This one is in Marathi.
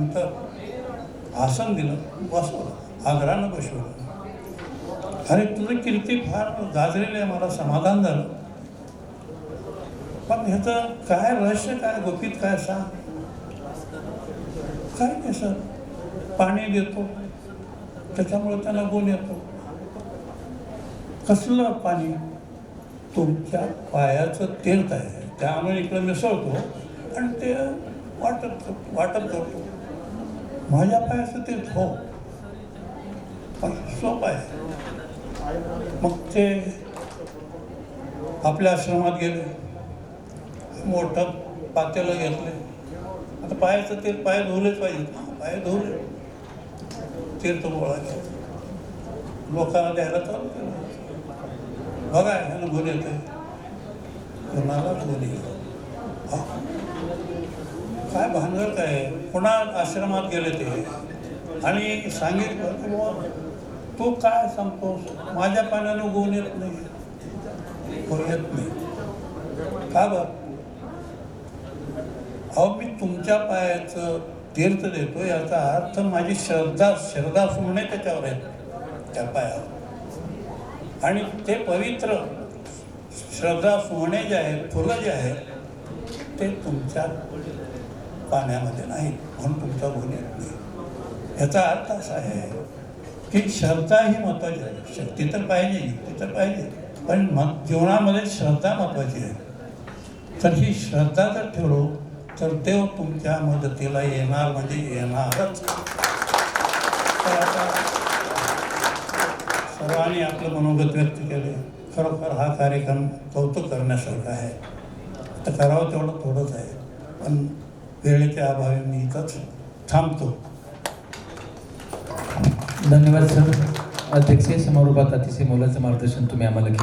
नंतर आसन दिलं, बसवलं, आग्रहानं बसवलं. अरे तुझं कीर्ती फार गाजलेली आहे, मला समाधान झालं. पण ह्याचं काय रहस्य, काय गुपित काय सांग. काय नाही सर, पाणी देतो त्याच्यामुळे त्यांना गुण येतो. कसलं पाणी? तुमच्या पायाचं तीर्थ आहे, त्यामुळे इकडं मिसळतो आणि ते वाटप करतो. माझ्या पायाचं तीर्थ हो, पण सोपं आहे. मग ते आपल्या आश्रमात गेले, मोठं पातेलं घेतले. आता पायाचं तीर्थ, पाय धुवलेच पाहिजे, पाय धुवले, तीर्थ गोळा घेतला, लोकांना द्यायला चालू केलं. बघा ह्यानं गुण येते, कोणाला गुण येईल. काय भानगड काय, पुन्हा आश्रमात गेले ते आणि सांगितलं की बाबा तू काय सांगतोस, माझ्या पाण्यानं गुण येत नाही, येत नाही. का बरं? अहो मी तुमच्या पायाचं तीर्थ देतो, याचा अर्थ माझी श्रद्धा सुमणे त्याच्यावर आहेत, त्या पायावर. आणि ते पवित्र श्रद्धा सुमणे जे आहेत, फुलं जे आहेत, ते तुमच्या पाण्यामध्ये नाहीत, म्हणून तुमचा गुण येत नाही. याचा अर्थ असा आहे की श्रद्धा ही महत्त्वाची आहे. शक्ती तर पाहिजे, युक्ती तर पाहिजे, पण जीवनामध्ये श्रद्धा महत्त्वाची आहे. तर ही श्रद्धा जर ठेवलो तर देव तुमच्या मदतीला येणार, म्हणजे येणारच. तर आता सर्वांनी आपलं मनोगत व्यक्त केले. खरोखर हा कार्यक्रम कौतुक करण्यासारखा आहे. आता करावं तेवढं थोडंच आहे, पण वेळेच्या अभावी मी इथंच थांबतो. धन्यवाद सर. अध्यक्षीय समारोहात अतिशय मोलाचं मार्गदर्शन तुम्ही आम्हाला केलं.